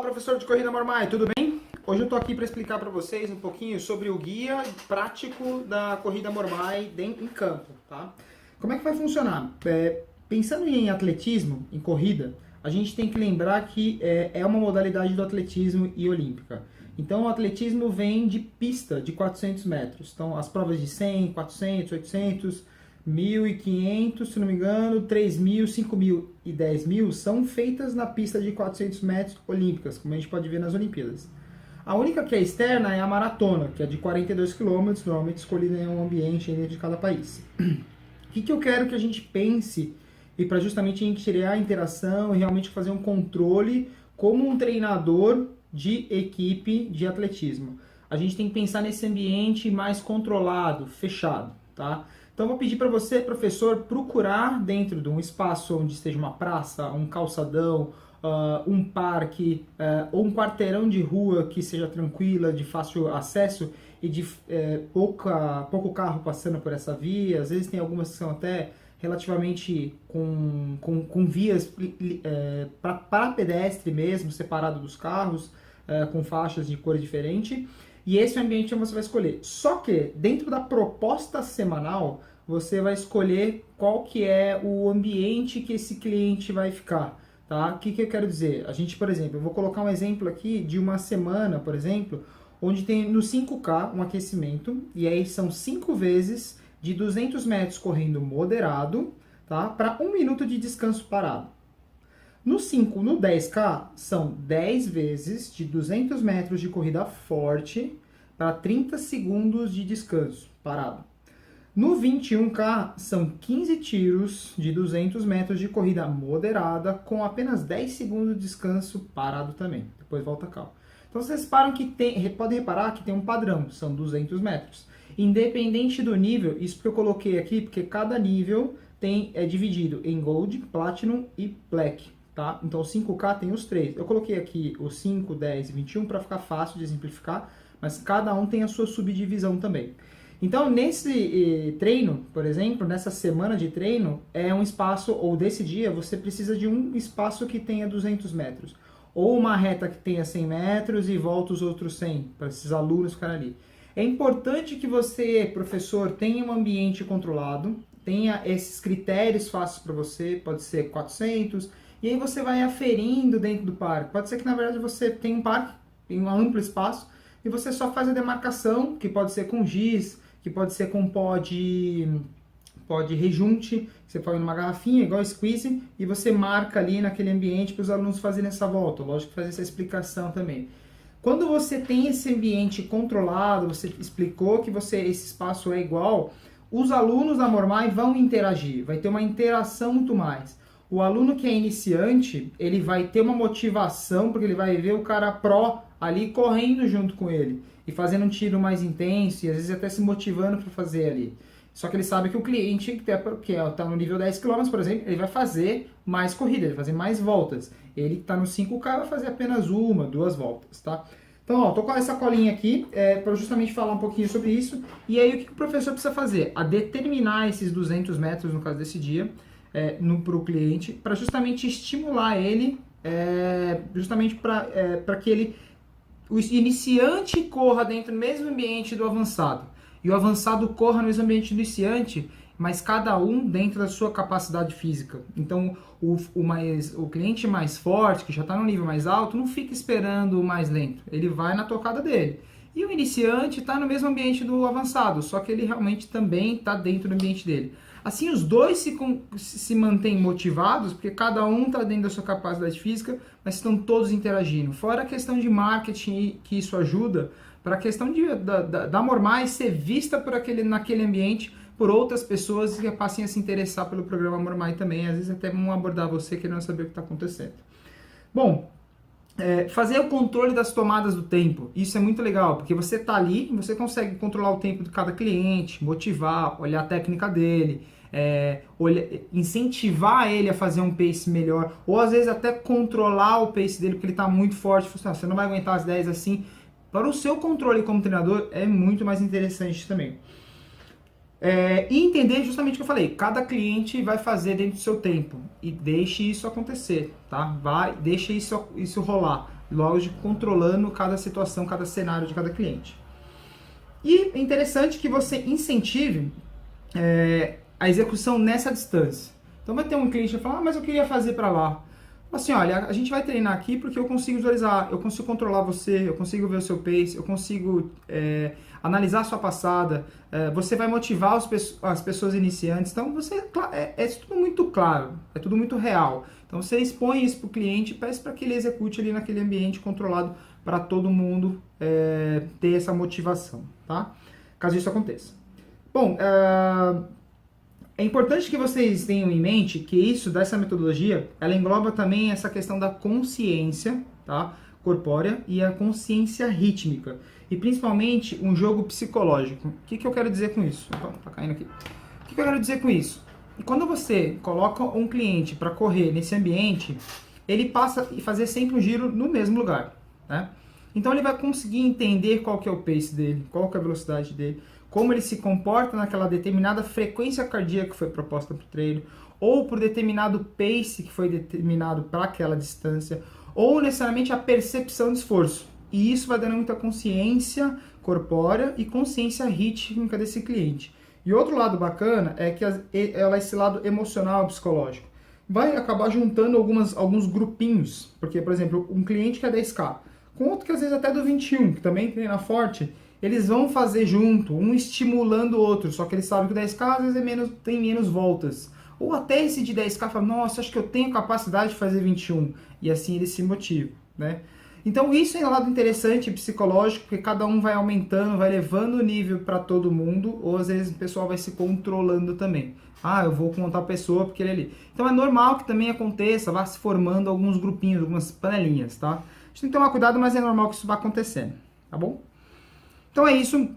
Professor de Corrida Mormai, tudo bem? Hoje eu estou aqui para explicar para vocês um pouquinho sobre o guia prático da Corrida Mormai em campo, tá? Como é que vai funcionar? Pensando em atletismo, em corrida, a gente tem que lembrar que é uma modalidade do atletismo e olímpica. Então o atletismo vem de pista de 400 metros. Então as provas de 100, 400, 800, 1.500, se não me engano, 3.000, 5.000 e 10.000 são feitas na pista de 400 metros olímpicas, como a gente pode ver nas Olimpíadas. A única que é externa é a maratona, que é de 42 km, normalmente escolhida em um ambiente de cada país. O que eu quero que a gente pense, e para justamente a gente criar a interação e realmente fazer um controle como um treinador de equipe de atletismo. A gente tem que pensar nesse ambiente mais controlado, fechado, tá? Então, vou pedir para você, professor, procurar dentro de um espaço onde esteja uma praça, um calçadão, um parque ou um quarteirão de rua que seja tranquila, de fácil acesso e de pouco carro passando por essa via. Às vezes tem algumas que são até relativamente com vias para pedestre mesmo, separado dos carros, com faixas de cor diferente. E esse é o ambiente que você vai escolher. Só que, dentro da proposta semanal, você vai escolher qual que é o ambiente que esse cliente vai ficar. Tá? O que eu quero dizer? A gente, por exemplo, eu vou colocar um exemplo aqui de uma semana, por exemplo, onde tem no 5K um aquecimento, e aí são 5 vezes de 200 metros correndo moderado, tá? Para 1 minuto de descanso parado. No 10K, são 10 vezes de 200 metros de corrida forte para 30 segundos de descanso parado. No 21K, são 15 tiros de 200 metros de corrida moderada com apenas 10 segundos de descanso parado também. Depois volta calmo. Então vocês podem reparar que tem um padrão, são 200 metros. Independente do nível, isso que eu coloquei aqui, porque cada nível é dividido em Gold, Platinum e Black. Tá? Então o 5K tem os 3. Eu coloquei aqui os 5, 10 e 21 para ficar fácil de exemplificar, mas cada um tem a sua subdivisão também. Então nesse treino, por exemplo, nessa semana de treino, é um espaço, ou desse dia, você precisa de um espaço que tenha 200 metros. Ou uma reta que tenha 100 metros e volta os outros 100, para esses alunos ficarem ali. É importante que você, professor, tenha um ambiente controlado, tenha esses critérios fáceis para você, pode ser 400, e aí você vai aferindo dentro do parque. Pode ser que, na verdade, você tem um parque, tem um amplo espaço, e você só faz a demarcação, que pode ser com giz, que pode ser com pó de rejunte, você põe numa garrafinha, igual squeeze, e você marca ali naquele ambiente para os alunos fazerem essa volta. Lógico, fazer essa explicação também. Quando você tem esse ambiente controlado, você explicou que esse espaço é igual, os alunos da Mormai vão interagir, vai ter uma interação muito mais. O aluno que é iniciante, ele vai ter uma motivação, porque ele vai ver o cara pró ali correndo junto com ele e fazendo um tiro mais intenso e às vezes até se motivando para fazer ali. Só que ele sabe que o cliente, que está no nível 10 km, por exemplo, ele vai fazer mais corrida, ele vai fazer mais voltas. Ele que está no 5K vai fazer apenas 1, 2 voltas, tá? Então, ó, tô com essa colinha aqui para justamente falar um pouquinho sobre isso. E aí, o que o professor precisa fazer? A determinar esses 200 metros, no caso desse dia, para o cliente, para justamente estimular ele, justamente para que o iniciante corra dentro do mesmo ambiente do avançado. E o avançado corra no mesmo ambiente do iniciante, mas cada um dentro da sua capacidade física. Então, o cliente mais forte, que já está no nível mais alto, não fica esperando o mais lento. Ele vai na tocada dele. E o iniciante está no mesmo ambiente do avançado, só que ele realmente também está dentro do ambiente dele. Assim, os dois se mantêm motivados, porque cada um está dentro da sua capacidade física, mas estão todos interagindo. Fora a questão de marketing, que isso ajuda, para a questão da Mormai ser vista naquele ambiente por outras pessoas que passem a se interessar pelo programa Mormai também. Às vezes até vão abordar você querendo saber o que está acontecendo. Bom, fazer o controle das tomadas do tempo, isso é muito legal, porque você está ali, você consegue controlar o tempo de cada cliente, motivar, olhar a técnica dele, incentivar ele a fazer um pace melhor, ou às vezes até controlar o pace dele, porque ele está muito forte, você não vai aguentar as 10 assim. Para o seu controle como treinador é muito mais interessante também. E entender justamente o que eu falei, cada cliente vai fazer dentro do seu tempo e deixe isso acontecer, tá? Deixe isso rolar. lógico, controlando cada situação, cada cenário de cada cliente. E é interessante que você incentive a execução nessa distância. Então vai ter um cliente que vai falar, mas eu queria fazer para lá. Assim, olha, a gente vai treinar aqui porque eu consigo visualizar, eu consigo controlar você, eu consigo ver o seu pace, eu consigo analisar a sua passada, você vai motivar as pessoas iniciantes. Então, é tudo muito claro, é tudo muito real. Então, você expõe isso para o cliente e peça para que ele execute ali naquele ambiente controlado para todo mundo ter essa motivação, tá? Caso isso aconteça. Bom, é importante que vocês tenham em mente que dessa metodologia, ela engloba também essa questão da consciência, tá, corpórea e a consciência rítmica. E principalmente um jogo psicológico. O que eu quero dizer com isso? Opa, tá caindo aqui. O que eu quero dizer com isso? Quando você coloca um cliente para correr nesse ambiente, ele passa a fazer sempre um giro no mesmo lugar, né? Então ele vai conseguir entender qual que é o pace dele, qual que é a velocidade dele, como ele se comporta naquela determinada frequência cardíaca que foi proposta para o treino, ou por determinado pace que foi determinado para aquela distância, ou necessariamente a percepção de esforço. E isso vai dando muita consciência corpórea e consciência rítmica desse cliente. E outro lado bacana é que ela é esse lado emocional, psicológico. Vai acabar juntando alguns grupinhos, porque, por exemplo, um cliente que é 10K, com outro que às vezes até do 21, que também treina forte, eles vão fazer junto, um estimulando o outro, só que eles sabem que o 10K às vezes tem menos voltas. Ou até esse de 10K fala, nossa, acho que eu tenho capacidade de fazer 21. E assim ele se motiva, né? Então isso é um lado interessante psicológico, porque cada um vai aumentando, vai levando o nível para todo mundo, ou às vezes o pessoal vai se controlando também. Ah, eu vou com tal pessoa porque ele é ali. Então é normal que também aconteça, vá se formando alguns grupinhos, algumas panelinhas, tá? A gente tem que tomar cuidado, mas é normal que isso vá acontecendo, tá bom? Então é isso.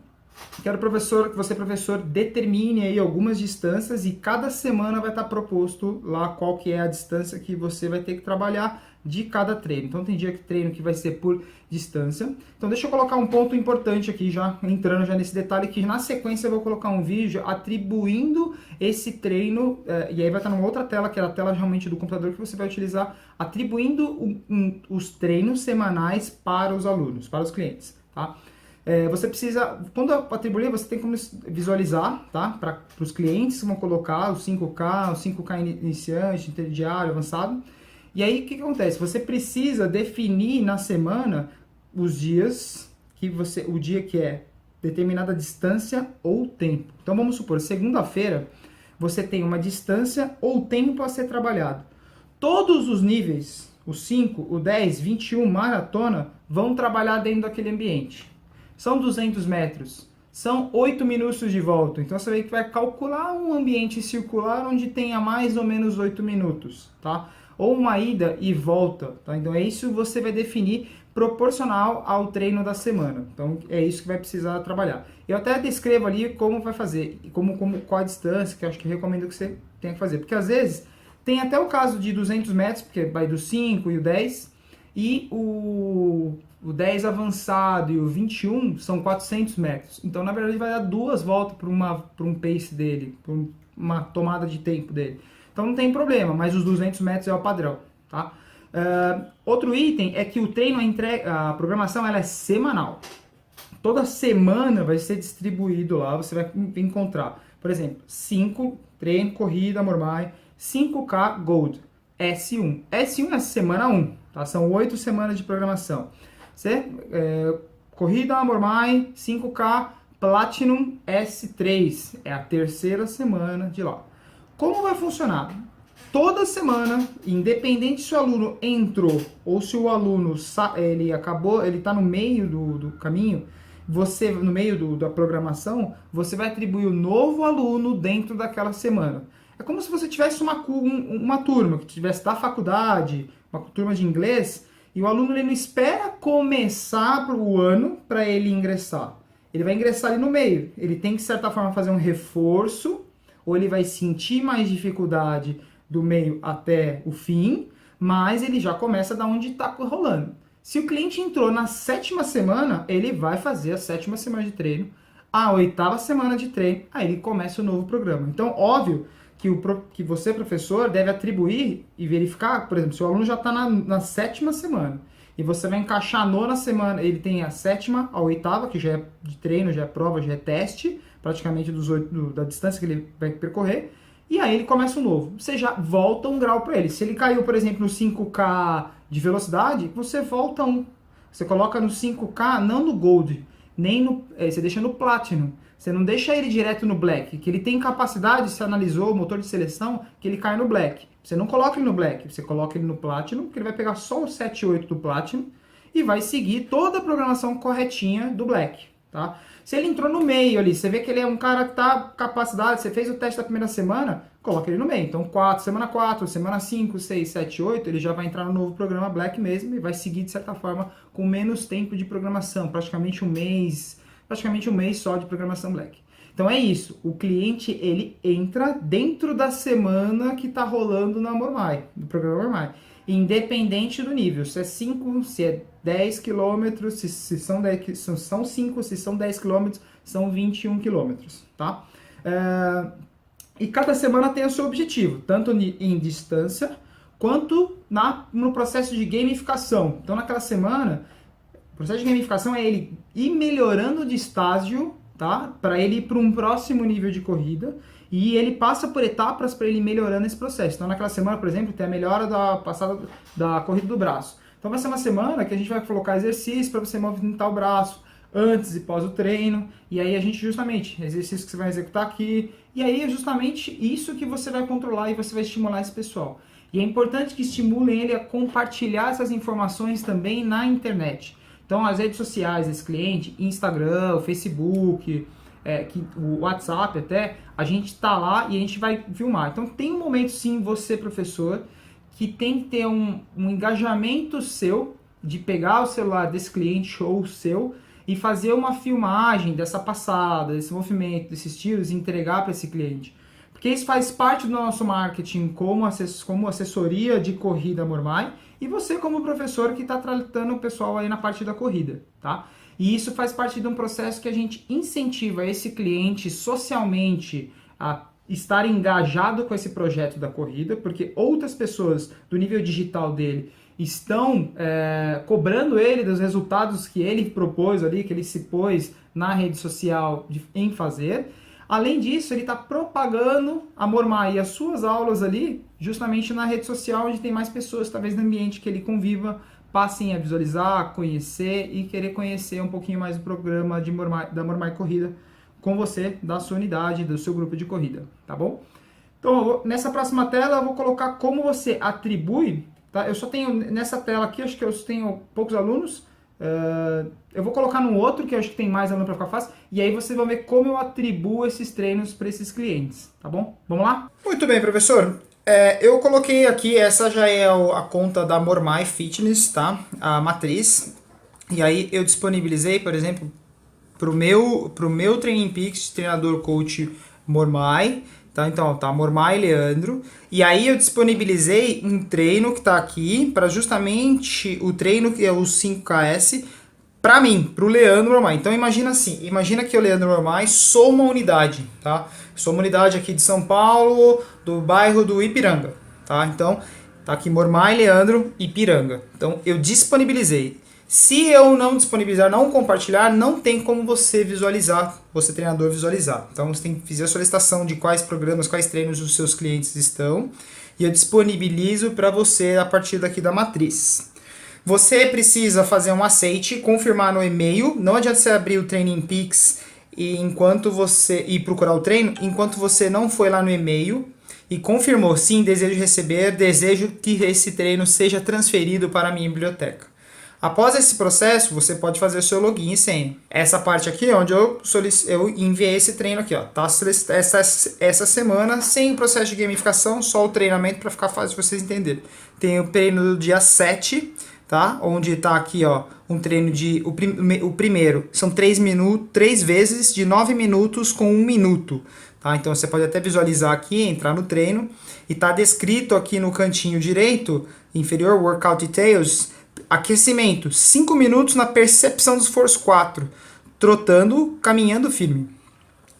Quero que você, professor, determine aí algumas distâncias e cada semana vai estar proposto lá qual que é a distância que você vai ter que trabalhar de cada treino. Então tem dia que treino que vai ser por distância. Então deixa eu colocar um ponto importante aqui, já entrando já nesse detalhe, que na sequência eu vou colocar um vídeo atribuindo esse treino, e aí vai estar numa outra tela, que é a tela realmente do computador que você vai utilizar, atribuindo os treinos semanais para os alunos, para os clientes, tá? Você precisa, quando atribuir, você tem como visualizar, tá? Para os clientes que vão colocar o 5K iniciante, intermediário, avançado. E aí, o que acontece? Você precisa definir na semana os dias o dia que é determinada distância ou tempo. Então, vamos supor, segunda-feira, você tem uma distância ou tempo a ser trabalhado. Todos os níveis, o 5, o 10, 21, maratona, vão trabalhar dentro daquele ambiente. São 200 metros, são 8 minutos de volta. Então você vai calcular um ambiente circular onde tenha mais ou menos 8 minutos, tá? Ou uma ida e volta, tá? Então é isso que você vai definir proporcional ao treino da semana. Então é isso que vai precisar trabalhar. Eu até descrevo ali como vai fazer, qual a distância, que eu acho que recomendo que você tenha que fazer. Porque às vezes tem até o caso de 200 metros, porque vai do 5 e o 10, e o 10 avançado e o 21 são 400 metros. Então, na verdade, vai dar 2 voltas para um pace dele, para uma tomada de tempo dele. Então, não tem problema, mas os 200 metros é o padrão, tá? Outro item é que o treino, a programação, ela é semanal. Toda semana vai ser distribuído lá, você vai encontrar, por exemplo, 5, treino, corrida, Mormai, 5K Gold, S1. S1 é semana 1, tá? São 8 semanas de programação. Corrida Mormai 5K Platinum S3 é a terceira semana de lá. Como vai funcionar? Toda semana, independente se o aluno entrou ou se o aluno ele está no meio do caminho, você no meio da programação, você vai atribuir o novo aluno dentro daquela semana. É como se você tivesse uma turma que tivesse da faculdade, uma turma de inglês. E o aluno ele não espera começar o ano para ele ingressar. Ele vai ingressar ali no meio. Ele tem que, de certa forma, fazer um reforço, ou ele vai sentir mais dificuldade do meio até o fim, mas ele já começa da onde está rolando. Se o cliente entrou na 7ª semana, ele vai fazer a 7ª semana de treino, a 8ª semana de treino, aí ele começa o novo programa. Então, óbvio que você, professor, deve atribuir e verificar, por exemplo, se o aluno já está na 7ª semana e você vai encaixar a nona semana, ele tem a sétima, a oitava, que já é de treino, já é prova, já é teste, praticamente da distância que ele vai percorrer, e aí ele começa um novo. Você já volta um grau para ele. Se ele caiu, por exemplo, no 5K de velocidade, você volta um. Você coloca no 5K, não no Gold, nem no... você deixa no Platinum. Você não deixa ele direto no Black, que ele tem capacidade, se analisou o motor de seleção, que ele cai no Black. Você não coloca ele no Black, você coloca ele no Platinum, que ele vai pegar só o 7 e 8 do Platinum e vai seguir toda a programação corretinha do Black, tá? Se ele entrou no meio ali, você vê que ele é um cara que tá com capacidade, você fez o teste da primeira semana, coloca ele no meio. Então, semana 4, semana 5, 6, 7, 8, ele já vai entrar no novo programa Black mesmo e vai seguir, de certa forma, com menos tempo de programação, praticamente um mês só de programação Black. Então é isso, o cliente ele entra dentro da semana que está rolando na Mormai, no programa Mormai, independente do nível, se é 5, se é 10 km, se são 10, são 5, se são 10 km, são 21 km, tá? E cada semana tem o seu objetivo, tanto em distância, quanto no processo de gamificação. Então naquela semana, o processo de gamificação é ele ir melhorando de estágio, tá? Para ele ir para um próximo nível de corrida, e ele passa por etapas para ele ir melhorando esse processo. Então naquela semana, por exemplo, tem a melhora da passada da corrida do braço. Então vai ser uma semana que a gente vai colocar exercícios para você movimentar o braço antes e pós o treino, e aí a gente justamente, exercícios que você vai executar aqui, e aí é justamente isso que você vai controlar e você vai estimular esse pessoal. E é importante que estimulem ele a compartilhar essas informações também na internet. Então, as redes sociais desse cliente, Instagram, Facebook, o WhatsApp até, a gente está lá e a gente vai filmar. Então, tem um momento, sim, você, professor, que tem que ter um engajamento seu, de pegar o celular desse cliente ou seu e fazer uma filmagem dessa passada, desse movimento, desses estilos e entregar para esse cliente. Porque isso faz parte do nosso marketing como assessoria de corrida Mormai, e você como professor que está tratando o pessoal aí na parte da corrida, tá? E isso faz parte de um processo que a gente incentiva esse cliente socialmente a estar engajado com esse projeto da corrida, porque outras pessoas do nível digital dele estão cobrando ele dos resultados que ele propôs ali, que ele se pôs na rede social em fazer. Além disso, ele está propagando a Mormai e as suas aulas ali, justamente na rede social, onde tem mais pessoas, talvez no ambiente que ele conviva, passem a visualizar, conhecer e querer conhecer um pouquinho mais do programa da Mormai Corrida com você, da sua unidade, do seu grupo de corrida, tá bom? Então, nessa próxima tela, eu vou colocar como você atribui, tá? Eu só tenho nessa tela aqui, acho que eu tenho poucos alunos. Eu vou colocar num outro, que eu acho que tem mais aluno para ficar fácil, e aí vocês vão ver como eu atribuo esses treinos para esses clientes, tá bom? Vamos lá? Muito bem, professor. Eu coloquei aqui, essa já é a conta da Mormai Fitness, tá? A matriz. E aí eu disponibilizei, por exemplo, pro meu Training Peaks, treinador coach Mormai, tá? Então, tá, Mormai Leandro. E aí eu disponibilizei um treino que tá aqui, para justamente o treino que é o 5KS, para mim, pro Leandro Mormai. Então imagina assim, imagina que o Leandro Mormai sou uma unidade, tá? Sou uma unidade aqui de São Paulo, do bairro do Ipiranga, tá? Então, tá aqui Mormai Leandro Ipiranga. Então eu disponibilizei. Se eu não disponibilizar, não compartilhar, não tem como você visualizar, você treinador visualizar. Então você tem que fazer a solicitação de quais programas, quais treinos os seus clientes estão, e eu disponibilizo para você a partir daqui da matriz. Você precisa fazer um aceite, confirmar no e-mail. Não adianta você abrir o Training Peaks e procurar o treino, enquanto você não foi lá no e-mail e confirmou, sim, desejo receber, desejo que esse treino seja transferido para a minha biblioteca. Após esse processo, você pode fazer o seu login e senha. Essa parte aqui é onde eu enviei esse treino aqui, ó. Tá essa semana, sem o processo de gamificação, só o treinamento para ficar fácil de vocês entenderem. Tem o treino do dia 7, tá? Onde tá aqui, ó, um treino o primeiro são 3 vezes de 9 minutos com 1 minuto, tá? Então você pode até visualizar aqui, entrar no treino, e tá descrito aqui no cantinho direito, inferior, Workout Details, aquecimento, 5 minutos na percepção do esforço 4, trotando, caminhando firme.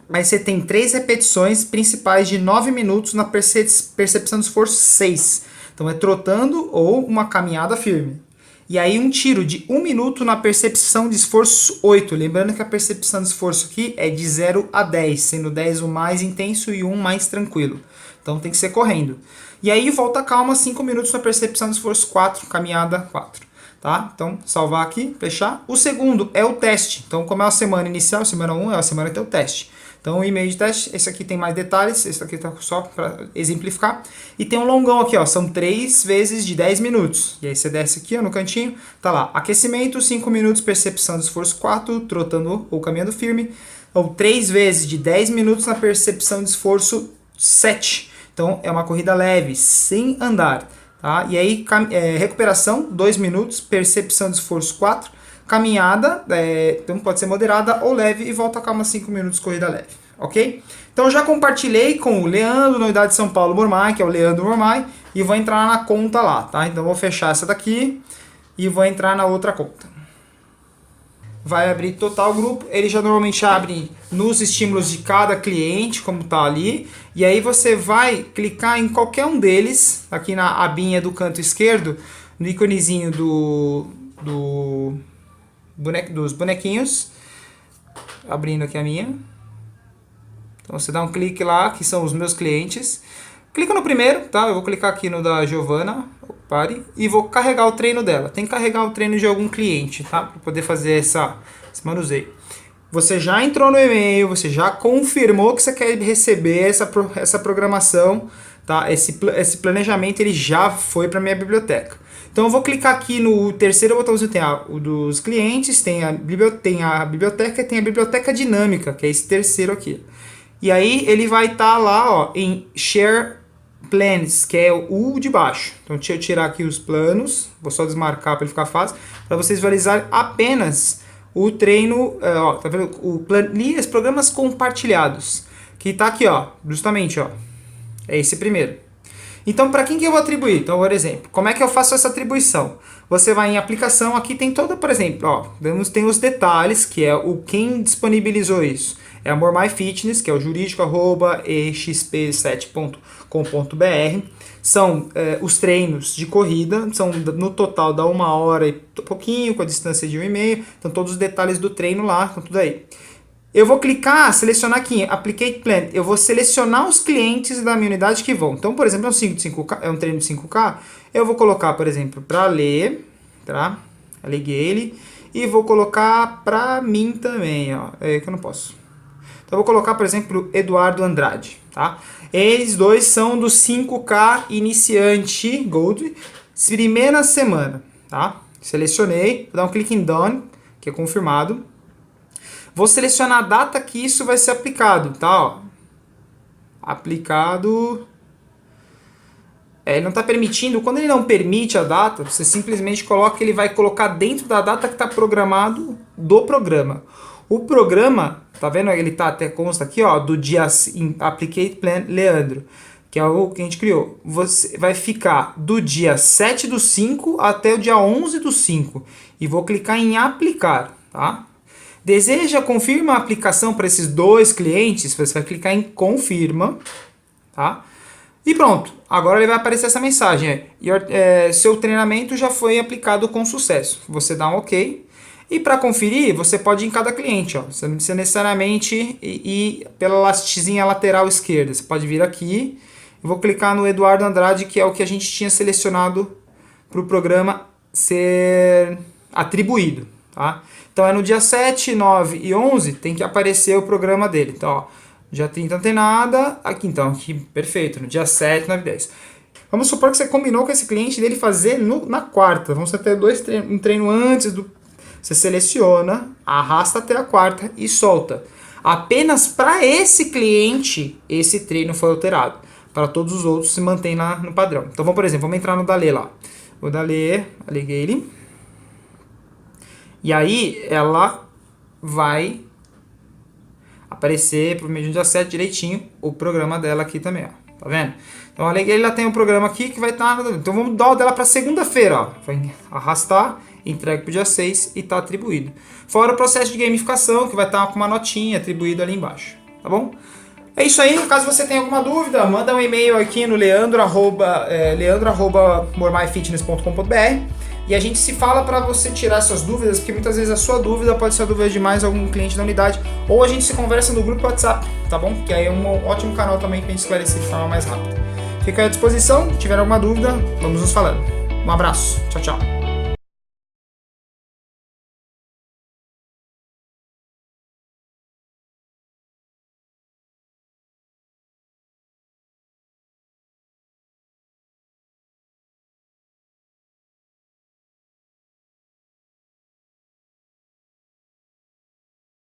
Mas você tem 3 repetições principais de 9 minutos na percepção do esforço 6. Então é trotando ou uma caminhada firme. E aí um tiro de 1 minuto na percepção de esforço 8. Lembrando que a percepção de esforço aqui é de 0 a 10, sendo 10 o mais intenso e 1 mais tranquilo. Então tem que ser correndo. E aí volta calma 5 minutos na percepção de esforço 4, caminhada 4. Tá? Então salvar aqui, fechar. O segundo é o teste. Então como é a semana inicial, semana 1 é a semana que tem o teste. Então, o e-mail de teste, esse aqui tem mais detalhes, esse aqui tá só para exemplificar. E tem um longão aqui, ó, são 3 vezes de 10 minutos. E aí você desce aqui, ó, no cantinho, tá lá, aquecimento, 5 minutos, percepção de esforço 4, trotando ou caminhando firme. Ou 3 vezes de 10 minutos na percepção de esforço 7. Então, é uma corrida leve, sem andar. Tá? E aí, recuperação, 2 minutos, percepção de esforço 4. Caminhada, então pode ser moderada ou leve e volta a calma 5 minutos, corrida leve, ok? Então já compartilhei com o Leandro, na unidade de São Paulo Mormai, que é o Leandro Mormai, e vou entrar na conta lá, tá? Então vou fechar essa daqui e vou entrar na outra conta. Vai abrir total grupo, ele já normalmente abre nos estímulos de cada cliente, como tá ali, e aí você vai clicar em qualquer um deles, aqui na abinha do canto esquerdo, no íconezinho dos bonequinhos, abrindo aqui a minha. Então você dá um clique lá, que são os meus clientes. Clica no primeiro, tá? Eu vou clicar aqui no da Giovana, pare, e vou carregar o treino dela. Tem que carregar o treino de algum cliente, tá? Para poder fazer esse manuseio. Você já entrou no e-mail, você já confirmou que você quer receber essa programação, tá? Esse planejamento ele já foi para minha biblioteca. Então eu vou clicar aqui no terceiro botãozinho, tem o dos clientes, tem a biblioteca e tem a biblioteca dinâmica, que é esse terceiro aqui. E aí ele vai estar lá, ó, em Share Plans, que é o de baixo. Então deixa eu tirar aqui os planos, vou só desmarcar para ele ficar fácil, para vocês visualizarem apenas o treino, ó, tá vendo? Os programas compartilhados, que está aqui, ó, justamente, ó, é esse primeiro. Então, para quem que eu vou atribuir? Então, por exemplo, como é que eu faço essa atribuição? Você vai em aplicação, aqui tem toda, por exemplo, ó, tem os detalhes, que é quem disponibilizou isso. É a Mormai Fitness, que é o jurídico@exp7.com.br. São os treinos de corrida, são no total dá 1 hora e pouquinho, com a distância de 1,5. Então, todos os detalhes do treino lá, estão tudo aí. Eu vou clicar, selecionar aqui, Applicate Plan. Eu vou selecionar os clientes da minha unidade que vão. Então, por exemplo, é um treino de 5K. Eu vou colocar, por exemplo, para ler, tá? Ele. E vou colocar para mim também, ó. É que eu não posso. Então, eu vou colocar, por exemplo, Eduardo Andrade, tá? Eles dois são do 5K iniciante Gold, primeira semana, tá? Selecionei, vou dar um clique em Done, que é confirmado. Vou selecionar a data que isso vai ser aplicado, tá? Ó. Aplicado. Ele não está permitindo. Quando ele não permite a data, você simplesmente coloca, ele vai colocar dentro da data que está programado do programa. O programa, tá vendo? Ele tá até consta aqui, ó, do dia Applicate Plan Leandro, que é o que a gente criou. Você vai ficar do dia 7/5 até o dia 11/5. E vou clicar em aplicar, tá? Deseja, confirma a aplicação para esses dois clientes, você vai clicar em confirma, tá? E pronto, agora ele vai aparecer essa mensagem, seu treinamento já foi aplicado com sucesso. Você dá um OK, e para conferir, você pode ir em cada cliente, ó. Você não precisa necessariamente ir pela hastezinha lateral esquerda, você pode vir aqui, eu vou clicar no Eduardo Andrade, que é o que a gente tinha selecionado para o programa ser atribuído, tá? Então é no dia 7, 9 e 11 tem que aparecer o programa dele. Então, ó, dia 30 não tem nada. Aqui então, aqui, perfeito. No dia 7, 9 e 10. Vamos supor que você combinou com esse cliente dele fazer na quarta. Vamos ter um treino antes do... Você seleciona, arrasta até a quarta e solta. Apenas para esse cliente, esse treino foi alterado. Para todos os outros se mantém no padrão. Então, por exemplo, vamos entrar no Dalê lá. O Dalê, liguei ele. E aí ela vai aparecer pro mês do dia 7 direitinho o programa dela aqui também, ó. Tá vendo? Então ela tem um programa aqui que vai estar... Então vamos dar o dela para segunda-feira, ó. Vai arrastar, entrega pro dia 6 e tá atribuído. Fora o processo de gamificação, que vai estar com uma notinha atribuída ali embaixo. Tá bom? É isso aí. Caso você tenha alguma dúvida, manda um e-mail aqui no leandro@mormaifitness.com.br. e a gente se fala para você tirar suas dúvidas, porque muitas vezes a sua dúvida pode ser a dúvida de mais algum cliente da unidade, ou a gente se conversa no grupo WhatsApp, tá bom? Que aí é um ótimo canal também pra gente esclarecer de forma mais rápida. Fica à disposição, se tiver alguma dúvida, vamos nos falando. Um abraço, tchau, tchau.